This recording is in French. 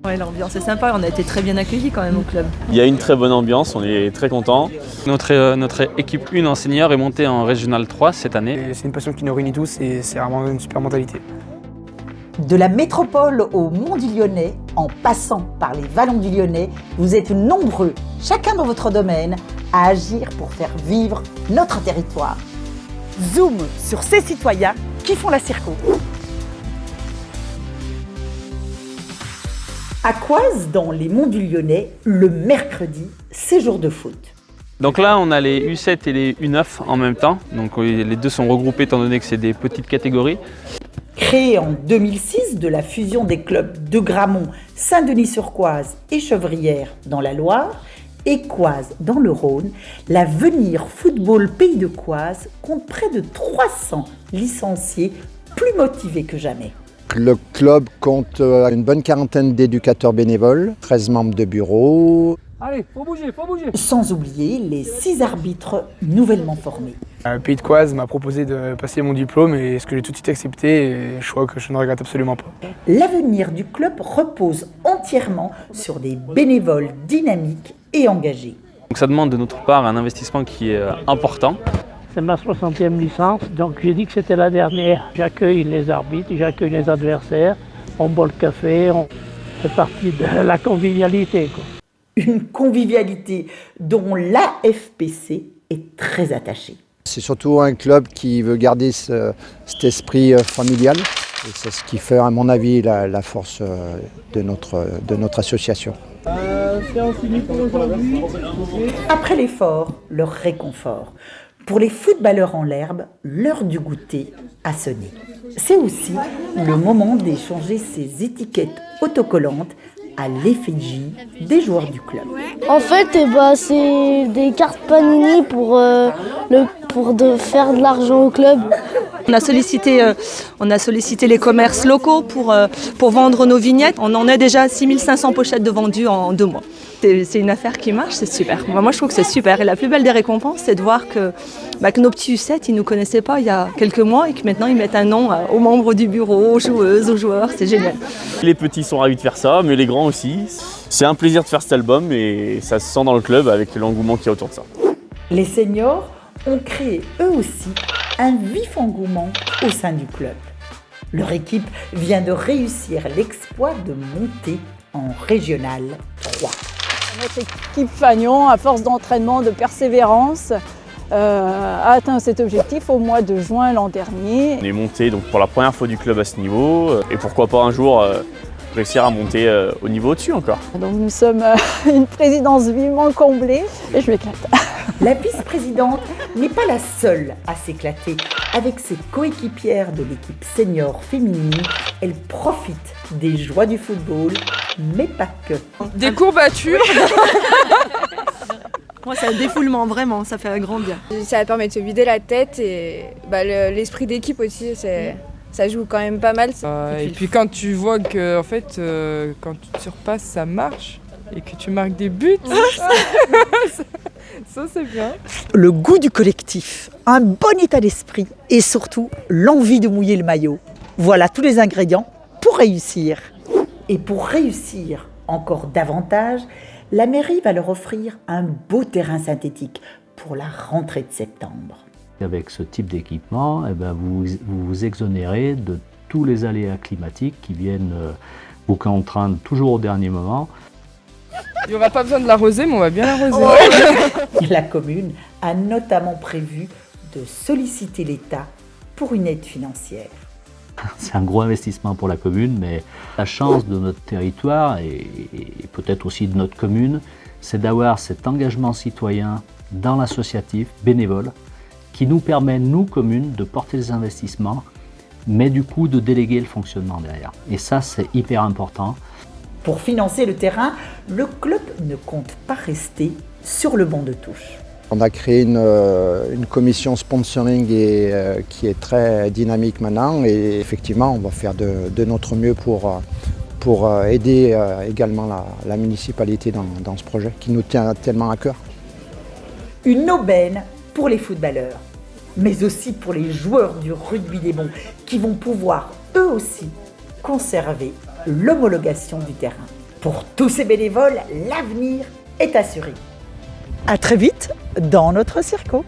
Ouais, l'ambiance est sympa, on a été très bien accueillis quand même au club. Il y a une très bonne ambiance, on est très contents. Notre équipe 1 en senior est montée en Régional 3 cette année. Et c'est une passion qui nous réunit tous et c'est vraiment une super mentalité. De la métropole au Mont du Lyonnais, en passant par les vallons du Lyonnais, vous êtes nombreux, chacun dans votre domaine, à agir pour faire vivre notre territoire. Zoom sur ces citoyens qui font la circo. À Coise, dans les Monts du Lyonnais, le mercredi, c'est jour de foot. Donc là, on a les U7 et les U9 en même temps. Donc les deux sont regroupés étant donné que c'est des petites catégories. Créé en 2006 de la fusion des clubs de Gramont, Saint-Denis-sur-Coise et Chevrières dans la Loire et Coise dans le Rhône, l'Avenir Football Pays de Coise compte près de 300 licenciés plus motivés que jamais. Le club compte une bonne quarantaine d'éducateurs bénévoles, 13 membres de bureau. Allez, faut bouger. Sans oublier les 6 arbitres nouvellement formés. Pays de Coise m'a proposé de passer mon diplôme et ce que j'ai tout de suite accepté et je crois que je ne regrette absolument pas. L'avenir du club repose entièrement sur des bénévoles dynamiques et engagés. Donc ça demande de notre part un investissement qui est important. C'est ma 60e licence, donc j'ai dit que c'était la dernière. J'accueille les arbitres, j'accueille les adversaires, on boit le café, on fait partie de la convivialité, quoi. Une convivialité dont l'AFPC est très attachée. C'est surtout un club qui veut garder cet esprit familial. Et c'est ce qui fait, à mon avis, la force de notre association. Après l'effort, le réconfort. Pour les footballeurs en l'herbe, l'heure du goûter a sonné. C'est aussi le moment d'échanger ces étiquettes autocollantes à l'effigie des joueurs du club. En fait, c'est des cartes Panini pour faire de l'argent au club. On a sollicité les commerces locaux pour vendre nos vignettes. On en a déjà 6500 pochettes de vendues en 2 mois. C'est une affaire qui marche, c'est super. Moi, je trouve que c'est super. Et la plus belle des récompenses, c'est de voir que nos petits U7, ils ne nous connaissaient pas il y a quelques mois et que maintenant, ils mettent un nom aux membres du bureau, aux joueuses, aux joueurs. C'est génial. Les petits sont ravis de faire ça, mais les grands aussi. C'est un plaisir de faire cet album et ça se sent dans le club avec l'engouement qu'il y a autour de ça. Les seniors ont créé eux aussi un vif engouement au sein du club. Leur équipe vient de réussir l'exploit de monter en Régional 3. Notre équipe Fagnon, à force d'entraînement, de persévérance, a atteint cet objectif au mois de juin l'an dernier. On est monté donc pour la première fois du club à ce niveau et pourquoi pas un jour réussir à monter au niveau au-dessus encore. Donc nous sommes une présidence vivement comblée et je m'éclate. La vice-présidente n'est pas la seule à s'éclater. Avec ses coéquipières de l'équipe senior féminine, elle profite des joies du football, mais pas que. Des courbatures. Moi, c'est un défoulement, vraiment, ça fait un grand bien. Ça permet de se vider la tête et l'esprit d'équipe aussi, ça joue quand même pas mal. Et puis quand tu vois que, en fait, quand tu te surpasses, ça marche et que tu marques des buts, ça c'est bien. Le goût du collectif, un bon état d'esprit et surtout l'envie de mouiller le maillot. Voilà tous les ingrédients pour réussir. Et pour réussir encore davantage, la mairie va leur offrir un beau terrain synthétique pour la rentrée de septembre. Avec ce type d'équipement, vous vous exonérez de tous les aléas climatiques qui viennent vous contraindre toujours au dernier moment. Il n'y aura pas besoin de l'arroser, mais on va bien l'arroser. La commune a notamment prévu de solliciter l'État pour une aide financière. C'est un gros investissement pour la commune, mais la chance de notre territoire et peut-être aussi de notre commune, c'est d'avoir cet engagement citoyen dans l'associatif, bénévole, qui nous permet, nous, communes, de porter les investissements, mais du coup de déléguer le fonctionnement derrière. Et ça, c'est hyper important. Pour financer le terrain, le club ne compte pas rester sur le banc de touche. On a créé une commission sponsoring qui est très dynamique maintenant et effectivement, on va faire de notre mieux pour aider également la municipalité dans ce projet qui nous tient tellement à cœur. Une aubaine pour les footballeurs, mais aussi pour les joueurs du rugby des bons qui vont pouvoir eux aussi conserver l'homologation du terrain. Pour tous ces bénévoles, l'avenir est assuré. À très vite dans notre circo.